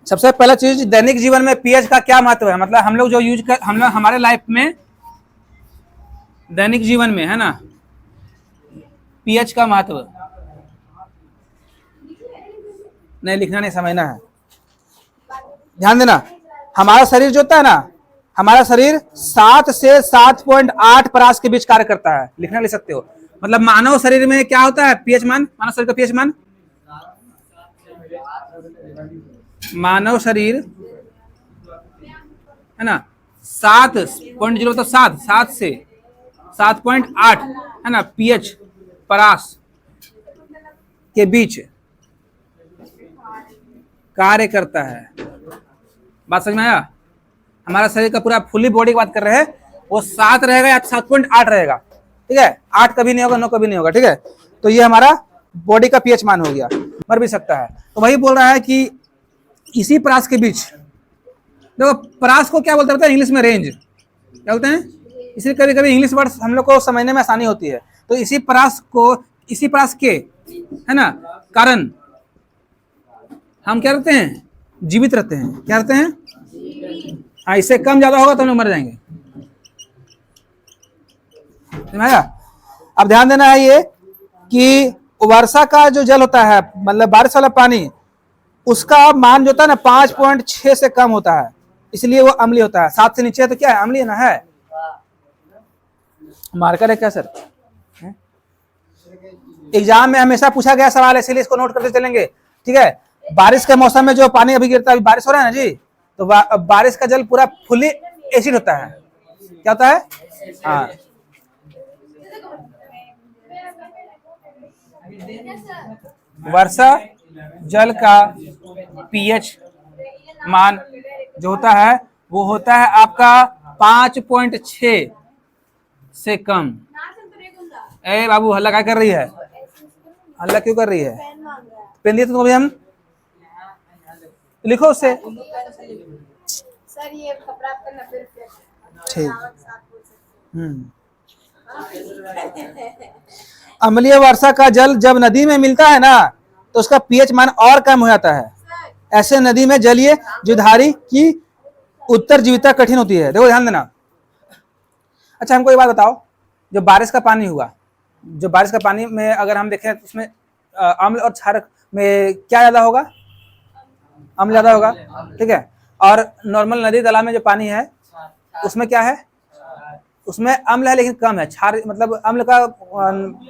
सबसे पहला चीज, दैनिक जीवन में पीएच का क्या महत्व है, मतलब हम लोग जो यूज कर, हम लोग हमारे लाइफ में दैनिक जीवन में है ना पीएच का महत्व, नहीं लिखना नहीं समझना है, ध्यान देना। हमारा शरीर जो होता है ना, हमारा शरीर 7 से 7.8 परास के बीच कार्य करता है, लिखना लिख सकते हो। मतलब मानव शरीर में क्या होता है पीएच मान, मानव शरीर का पीएच मान, मानव शरीर है ना 7.0 तो 7 से 7.8 है ना पीएच परास के बीच कार्य करता है। बात समझ में आया? हमारा शरीर का पूरा फुल्ली बॉडी की बात कर रहे हैं, वो 7 रहेगा या 7.8 रहेगा, ठीक है, 8 कभी नहीं होगा, 9 कभी नहीं होगा, ठीक है। तो ये हमारा बॉडी का पीएच मान हो गया, मर भी सकता है। तो वही बोल रहा है कि इसी परास के बीच, देखो परास को क्या बोलते हैं इंग्लिश में, रेंज क्या बोलते हैं, इसलिए कभी कभी इंग्लिश वर्ड हम लोग को समझने में आसानी होती है। तो इसी परास को, इसी परास के है ना कारण हम क्या रहते हैं, जीवित रहते हैं, क्या रहते हैं। हाँ, इससे कम ज्यादा होगा तो हम लोग मर जाएंगे, समझाया? अब ध्यान देना है ये कि वर्षा का जो जल होता है, मतलब बारिश वाला पानी, उसका मान जो होता है ना 5.6 से कम होता है, इसलिए वो अम्लीय होता है। 7 से नीचे है तो क्या है, अम्लीय ना है। मार्कर है क्या सर? एग्जाम में हमेशा पूछा गया सवाल है, इसीलिए इसको नोट करते चलेंगे, ठीक है। बारिश के मौसम में जो पानी अभी गिरता है, अभी बारिश हो रहा है ना जी, तो बारिश का जल पूरा फुल्ली एसिड होता है, क्या होता है? हाँ, वर्षा जल का पीएच मान जो होता है वो होता है आपका 5.6 से कम। ए बाबू हल्ला क्या कर रही है, हल्ला क्यों कर रही है? पेन दिए तो हम लिखो उससे, सर ये कपड़ा करना फिर ठीक। अम्लीय वर्षा का जल जब नदी में मिलता है ना तो उसका पीएच मान और कम हो जाता है। ऐसे नदी में जलीय जीवधारी की उत्तर जीविता कठिन होती है। देखो ध्यान देना। अच्छा हमको ये बात बताओ, जो बारिश का पानी हुआ, जो बारिश का पानी में अगर हम देखें तो उसमें अम्ल और क्षारक में क्या ज्यादा होगा? अम्ल ज्यादा होगा, ठीक है। और नॉर्मल नदी तालाब में जो पानी है उसमें क्या है? उसमें अम्ल है लेकिन कम है, क्षार मतलब अम्ल का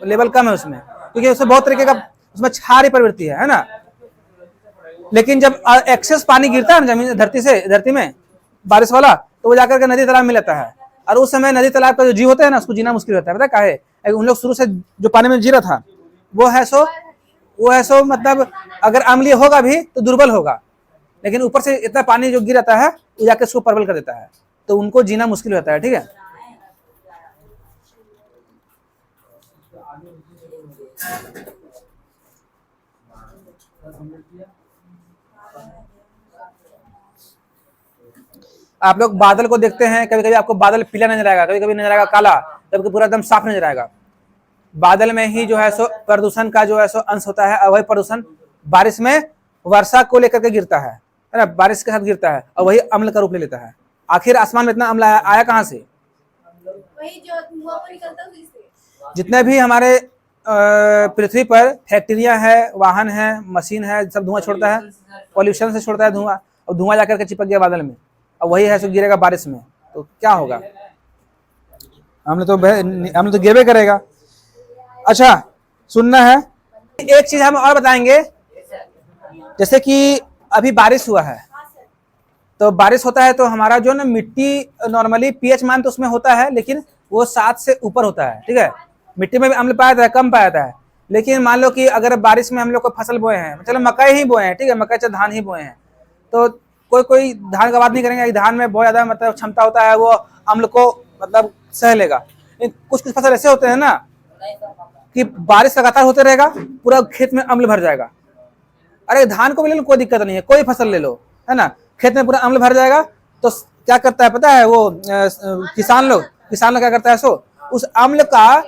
लेवल कम है उसमें, क्योंकि उसमें बहुत तरीके का उसमें क्षारीय प्रवृत्ति है ना। लेकिन जब एक्सेस पानी गिरता है ना जमीन धरती में बारिश वाला, तो वो जाकर के नदी तालाब में लेता है, और उस समय नदी तालाब का जो जीव होता है ना उसको जीना मुश्किल होता है। पता काहे? उन लोग शुरू से जो पानी में जी रहा था वो है सो मतलब अगर अम्लीय होगा भी तो दुर्बल होगा, लेकिन ऊपर से इतना पानी जो गिर आता है वो जाकर उसको प्रबल कर देता है, तो उनको जीना मुश्किल होता है, ठीक है। आप लोग बादल को देखते हैं, कभी कभी आपको बादल पीला नजर आएगा, कभी कभी नजर आएगा काला, कभी कभी पूरा एकदम साफ नजर आएगा। बादल में ही जो है सो प्रदूषण का जो है सो अंश होता है, और वही प्रदूषण बारिश में वर्षा को लेकर के गिरता है ना, बारिश के साथ गिरता है और वही अम्ल का रूप ले लेता है। आखिर आसमान में इतना अम्ल आया कहाँ से? वही जो धुआं वो निकलता है उससे। जितने भी हमारे पृथ्वी पर फैक्ट्रियां है, वाहन है, मशीन है, सब धुआं छोड़ता है, पॉल्यूशन से छोड़ता है धुआं, और धुआं जाकर के चिपक गया बादल में, और वही है सो गिरेगा बारिश में, तो क्या होगा? हमने तो गिरबे करेगा। अच्छा सुनना है, एक चीज हम और बताएंगे, जैसे कि अभी बारिश हुआ है, तो बारिश होता है तो हमारा जो ना मिट्टी नॉर्मली पीएच मान तो उसमें होता है, लेकिन वो 7 से ऊपर होता है, ठीक है। मिट्टी में भी अम्ल पाया जाता है, कम पाया जाता है। लेकिन मान लो कि अगर बारिश में हम लोग को फसल बोए हैं, मतलब मकई ही बोए हैं, ठीक है, मकई चाहे धान ही बोए हैं, तो कोई धान का बात नहीं करेंगे, धान में बहुत ज्यादा मतलब क्षमता होता है, वो अम्ल को मतलब सह लेगा। कुछ फसल ऐसे होते हैं ना कि बारिश लगातार होते रहेगा, पूरा खेत में अम्ल भर जाएगा। अरे धान को भी ले लो, कोई दिक्कत नहीं है, कोई फसल ले लो, है ना, खेत में पूरा अम्ल भर जाएगा, तो क्या करता है पता है वो किसान लोग क्या करता है, सो उस अम्ल का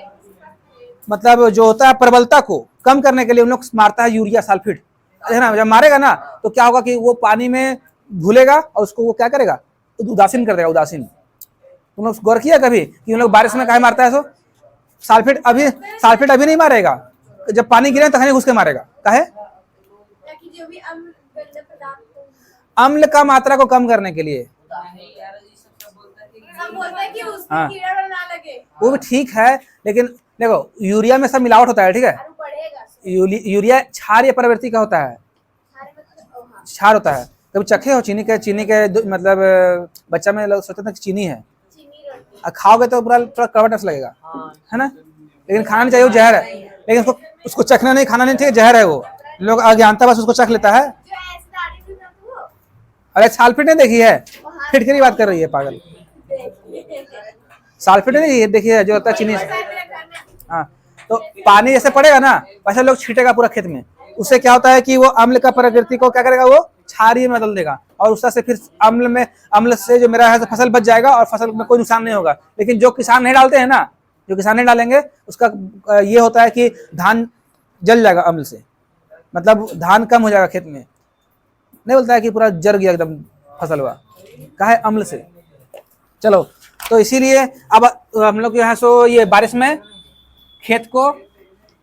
मतलब जो होता है प्रबलता को कम करने के लिए उन लोग मारता है यूरिया सल्फेट, है ना, जब मारेगा ना तो क्या होगा कि वो पानी में घुलेगा और उसको वो क्या करेगा, उदासीन कर देगा, उदासीन। तुम लोग गौर किया कभी कि उन लोग बारिश में काहे मारता है? सो साल्फेट अभी नहीं मारेगा, जब पानी गिरे तखनी घुस के मारेगा। काहे? ताकि जो भी अम्ल गंदे पदार्थ हो, अम्ल का मात्रा को कम करने के लिए। सब बोलते हैं कि उसमें हाँ। कीड़ा ना लगे वो भी ठीक है, लेकिन देखो यूरिया में सब मिलावट होता है, ठीक है। और वो बढ़ेगा। यूरिया क्षारीय प्रवृत्ति का होता है, सारे मतलब हाँ, क्षार होता है। कभी चखे हो चीनी के मतलब बच्चा में लोग सोचते थे कि चीनी है, चीनी रोटी। और खाओगे तो पूरा थोड़ा कड़वा टेस्ट लगेगा, है ना। लेकिन खाना नहीं चाहिए, वो जहर है। लेकिन उसको चखना नहीं, खाना नहीं चाहिए, जहर है वो। लोग अज्ञानता बस उसको चख लेता है। जो ऐसे दाढ़ी भी ना हो, अरे साल्फेट नहीं देखी है, फिटकरी बात कर रही है पागल। साल्फेट नहीं देखी है, देखी है जो होता है चीनी। हाँ, तो पानी जैसे पड़ेगा ना वैसे लोग छीटेगा पूरा खेत में, उससे क्या होता है कि वो अम्ल का प्रकृति को क्या करेगा, वो क्षारीय में बदल देगा, और उससे से फिर अम्ल से जो मेरा है तो फसल बच जाएगा और फसल में कोई नुकसान नहीं होगा। लेकिन जो किसान नहीं डालते हैं ना, जो किसान नहीं डालेंगे उसका ये होता है कि धान जल जाएगा अम्ल से, मतलब धान कम हो जाएगा खेत में। नहीं बोलता है कि पूरा जर गया एकदम फसल हुआ, कहा है अम्ल से। चलो, तो इसीलिए अब हम लोग यहाँ सो ये बारिश में खेत को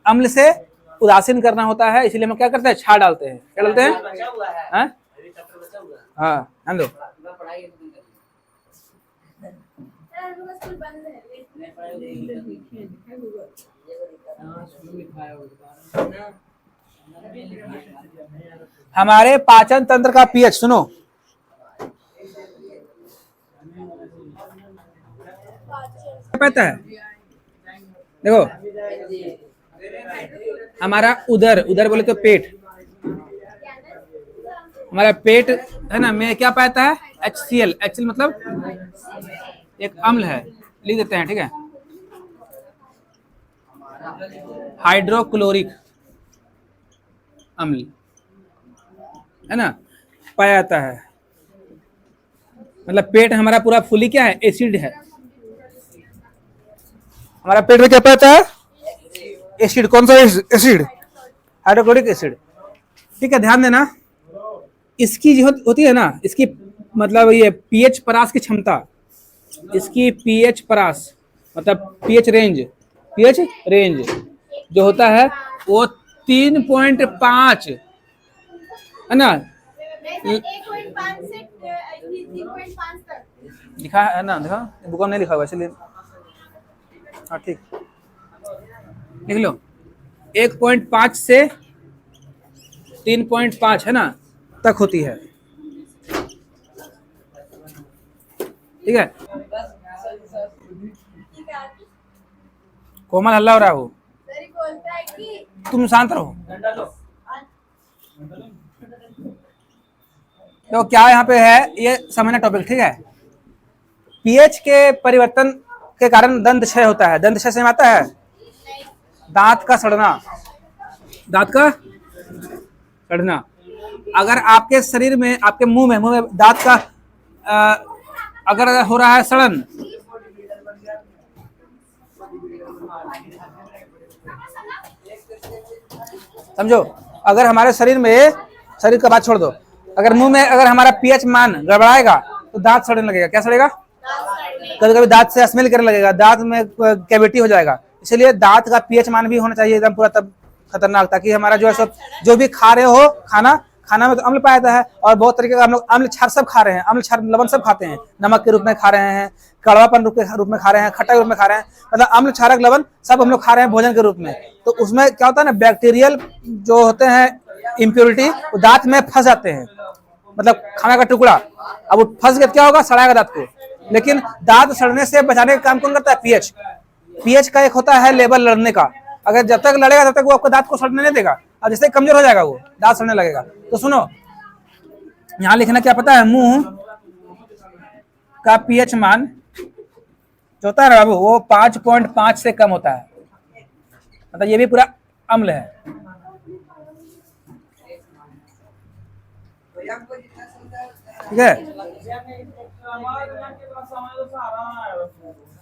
अम्ल से उदासीन करना होता है, इसीलिए हम क्या करते हैं, छाड़ डालते हैं। क्या डालते हैं? हाँ हाँ, लो। स्कूल बंद है। हमारे पाचन तंत्र का पीएच सुनो, पता है? देखो, हमारा उदर बोले तो पेट, हमारा पेट है ना, में क्या पाता है, HCl मतलब एक अम्ल है, लिख देते हैं, ठीक है, हाइड्रोक्लोरिक अम्ल, है ना, पाया जाता है। मतलब पेट हमारा पूरा फुली क्या है, एसिड है। हमारा पेट में क्या पाता है, एसिड। कौन सा एसिड? Hydrochloric acid. ठीक है, ध्यान देना। इसकी जो होती है ना, इसकी मतलब ये पीएच परास की क्षमता, इसकी पीएच परास मतलब पीएच रेंज जो होता है वो 3.5 है ना, 1.5 से 3.5 तक लिखा है ना, देखा बुक में नहीं लिखा हुआ इसलिए। हाँ ठीक, लिख लो 1.5 से 3.5 है ना तक होती है, ठीक है। कोमल हल्ला हो रहा है वो, सर बोलता है कि तुम शांत रहो। तो क्या यहाँ पे है, ये समझना टॉपिक, ठीक है। पीएच के परिवर्तन के कारण दंत क्षय होता है। दंत क्षय से आता है दांत का सड़ना, दांत का सड़ना। अगर आपके शरीर में, आपके मुंह में दांत का अगर हो रहा है सड़न, समझो, अगर हमारे शरीर में, शरीर का बात छोड़ दो, अगर मुंह में अगर हमारा पीएच मान गड़बड़ाएगा तो दांत सड़ने लगेगा। क्या सड़ेगा? कभी कभी दांत से स्मेल करने लगेगा, दांत में कैविटी हो जाएगा। इसलिए दांत का पीएच मान भी होना चाहिए एकदम पूरा, तब खतरनाक, ताकि हमारा जो है सब जो भी खा रहे हो खाना में तो अम्ल पाया जाता है, और बहुत तरीके का हम लोग अम्ल क्षार सब खा रहे हैं, अम्ल क्षार लवण सब खाते हैं, नमक के रूप में खा रहे हैं, कड़वापन रूप में खा रहे हैं, खट्टा के रूप में खा रहे हैं, मतलब अम्ल क्षारक लवण सब हम लोग खा रहे हैं भोजन के रूप में। तो उसमें क्या होता है ना, बैक्टीरियल जो होते हैं इम्प्योरिटी वो दांत में फंस जाते हैं, मतलब खाना का टुकड़ा, अब वो फंस गया क्या होगा, सड़ाएगा दांत को। लेकिन दांत सड़ने से बचाने का काम कौन करता है? पीएच। पीएच का एक होता है लेवल लड़ने का, अगर जब तक लड़ेगा तब तक वो आपको दांत को सड़ने नहीं देगा, और जैसे कमजोर हो जाएगा वो दांत सड़ने लगेगा। तो सुनो, यहाँ लिखना क्या पता है, मुंह का पीएच मान जो होता है ना बाबू, वो 5.5 से कम होता है, मतलब ये भी पूरा अम्ल है। ठीक है,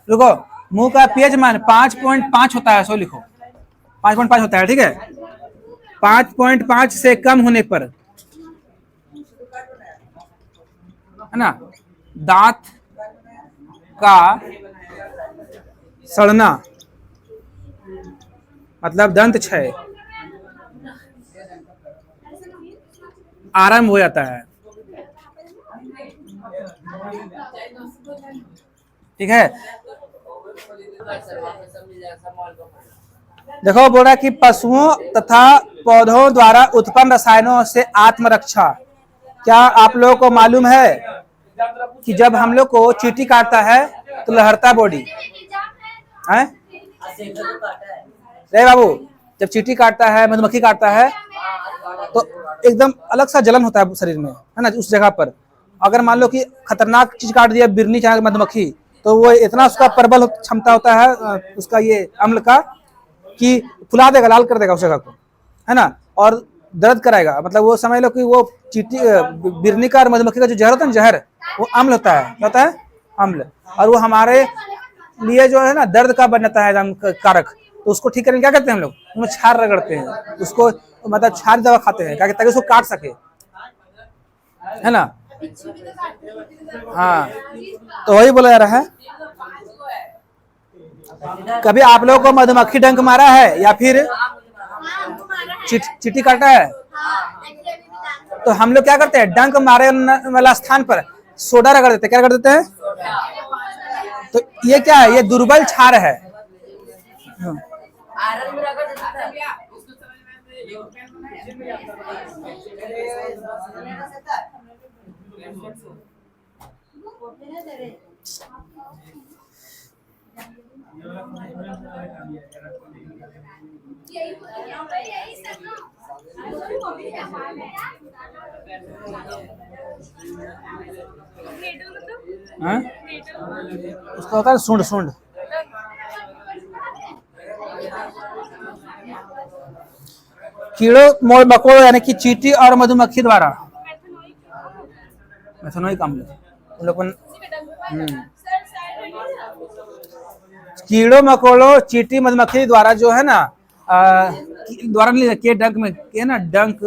रुको, मुंह का पीएच मान 5.5 होता है, सो लिखो 5.5 होता है, ठीक है। 5.5 से कम होने पर, है ना, दांत का सड़ना मतलब दंत क्षय आरंभ हो जाता है। ठीक है, देखो बोल रहा है कि पशुओं तथा पौधों द्वारा उत्पन्न रसायनों से आत्मरक्षा। क्या आप लोगों को मालूम है कि जब हम लोग को चींटी काटता है तो लहरता बॉडी है? रे बाबू, जब चींटी काटता है, मधुमक्खी काटता है तो एकदम अलग सा जलन होता है शरीर में, है ना, उस जगह पर। अगर मान लो कि खतरनाक चीज काट दिया, बिरनी चाहे मधुमक्खी, तो वो इतना उसका प्रबल क्षमता होता है उसका ये अम्ल का कि फुला देगा, लाल कर देगा उस जगह को, है ना, और दर्द कराएगा। मतलब वो समझ लो कि वो चींटी बिरनी का और मधुमक्खी का जो जहर होता है ना, जहर वो अम्ल होता है। क्या होता है? अम्ल। और वो हमारे लिए जो है ना दर्द का बनता है कारक। तो उसको ठीक करने क्या करते हैं हम लोग? उसमें छार रगड़ते हैं उसको, मतलब छार दवा खाते हैं ताकि उसको काट सके, है ना। हाँ, तो वही बोला जा रहा है। कभी आप लोगों को मधुमक्खी डंक मारा है या फिर चींटी काटा है? तो हम लोग क्या करते हैं, डंक मारे वाला स्थान पर सोडा रगड़ देते हैं। क्या रगड़ देते हैं? तो ये क्या है? ये दुर्बल क्षार है। हाँ? उसका होता है सूंड सूंड। कीड़ों मकोड़ों यानी कि चींटी और मधुमक्खी द्वारा मेथनोइक अम्ल कीड़ों मकोड़ों चींटी मधुमक्खी द्वारा जो है ना द्वारा के डंक में के ना डंक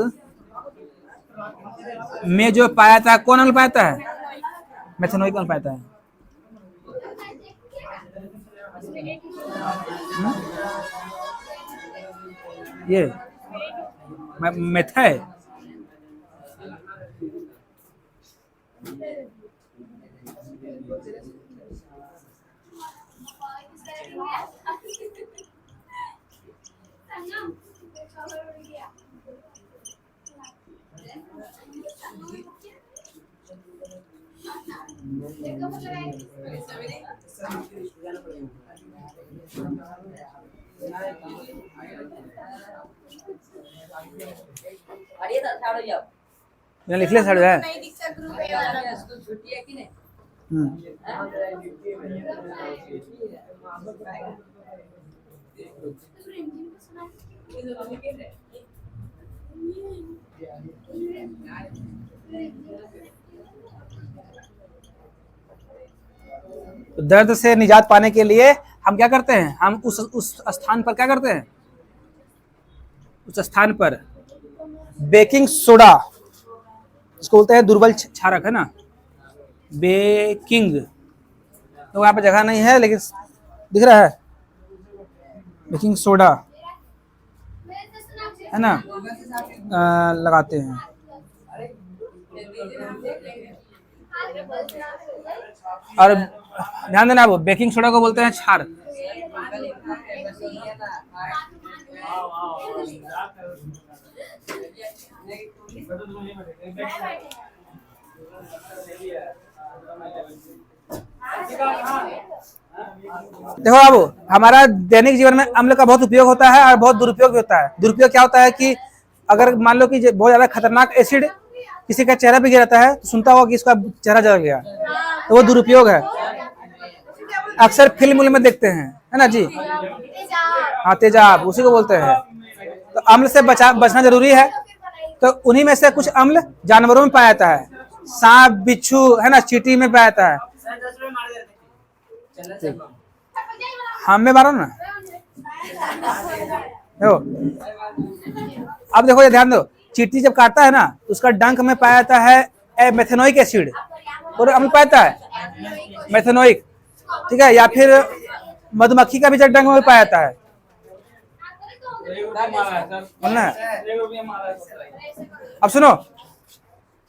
में जो पाया जाता है, कौन अम्ल पाया जाता है? मेथनोइक अम्ल पाया जाता है। ये मेथ है। लिख ले साढ़े है। तो दर्द से निजात पाने के लिए हम क्या करते हैं? हम उस स्थान पर क्या करते हैं? उस स्थान पर बेकिंग सोडा, इसको बोलते हैं दुर्बल क्षारक, है ना, बेकिंग। तो वहां पर जगह नहीं है लेकिन दिख रहा है, बेकिंग सोडा, है ना, लगाते हैं। और ध्यान देना, वो बेकिंग सोडा को बोलते हैं क्षार। देखो बाबू, हमारा दैनिक जीवन में अम्ल का बहुत उपयोग होता है और बहुत दुरुपयोग भी होता है। दुरुपयोग क्या होता है कि अगर मान लो कि बहुत ज्यादा खतरनाक एसिड किसी का चेहरा पे गिराता है तो सुनता होगा कि इसका चेहरा जल गया, तो वो दुरुपयोग है। अक्सर फिल्म में देखते हैं, है ना जी। हाँ, तेजाब उसी को बोलते हैं। तो अम्ल से बचना जरूरी है। तो उन्हीं में से कुछ अम्ल जानवरों में पाया जाता है, सांप, बिच्छू, है ना, चींटी में पाया जाता है। हम में मारो ना, अब देखो ये ध्यान दो, चींटी जब काटता है ना तो उसका डंक में पाया जाता है मेथेनोइक एसिड, और अम्ल पाया जाता है मेथेनोइक, ठीक है, या फिर मधुमक्खी का भी जब डंक में पाया जाता है, बोलना है। अब सुनो,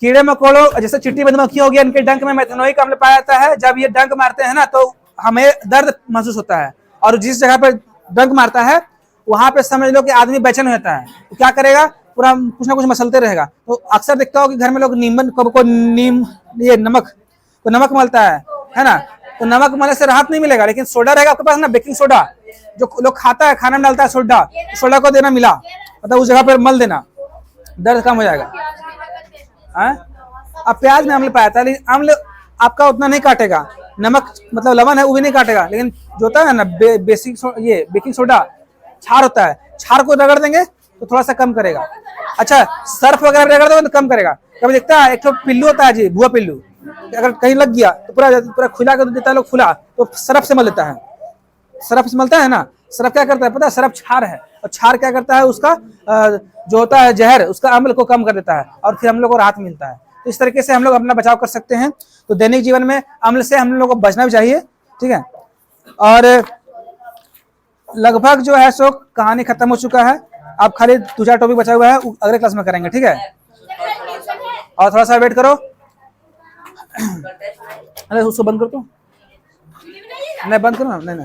कीड़े मकोड़ों जैसे चींटी मधुमक्खी हो गया, इनके डंक में मेथेनोइक अम्ल पाया जाता है। जब ये डंक मारते हैं ना तो हमें दर्द महसूस होता है, और जिस जगह पे डंक मारता है वहां पे समझ लो कि आदमी बेचैन होता है, तो क्या करेगा, पूरा कुछ ना कुछ मसलते रहेगा। तो अक्सर देखता हो कि घर में लोग ये नमक मलता है ना, तो नमक मलने से राहत नहीं मिलेगा, लेकिन सोडा रहेगा आपके पास ना, बेकिंग सोडा, जो लोग खाता है खाना में डालता है सोडा, सोडा को देना मिला, मतलब उस जगह पर मल देना, दर्द कम हो जाएगा। अब प्याज में अम्ल पाया था, लेकिन अम्ल आपका उतना नहीं काटेगा, नमक मतलब लवण है वो भी नहीं काटेगा, लेकिन जो होता है ना ये बेकिंग सोडा क्षार होता है, क्षार को रगड़ देंगे तो थोड़ा सा कम करेगा। अच्छा, सर्फ वगैरह रगड़ दोगे तो कम करेगा। कभी देखता है एक तो पिल्लू होता है जी, भुआ पिल्लू, अगर कहीं लग गया तो पूरा खुला कर देता है लोग, खुला तो सरफ से मल लेता है, सरफ से मलता है ना, सरफ क्या करता है पता है, सरफ क्षार है, और क्षार क्या करता है, उसका जो होता है जहर, उसका अम्ल को कम कर देता है, और फिर हम लोग को राहत मिलता है। तो इस तरीके से हम लोग अपना बचाव कर सकते हैं। तो दैनिक जीवन में अम्ल से हम लोग को बचना भी चाहिए, ठीक है। और लगभग जो है सो कहानी खत्म हो चुका है, अब खाली 2-4 टॉपिक बचा हुआ है, अगले क्लास में करेंगे, ठीक है। और थोड़ा सा वेट करो, अरे उसको बंद कर दो, नहीं बंद करो, नहीं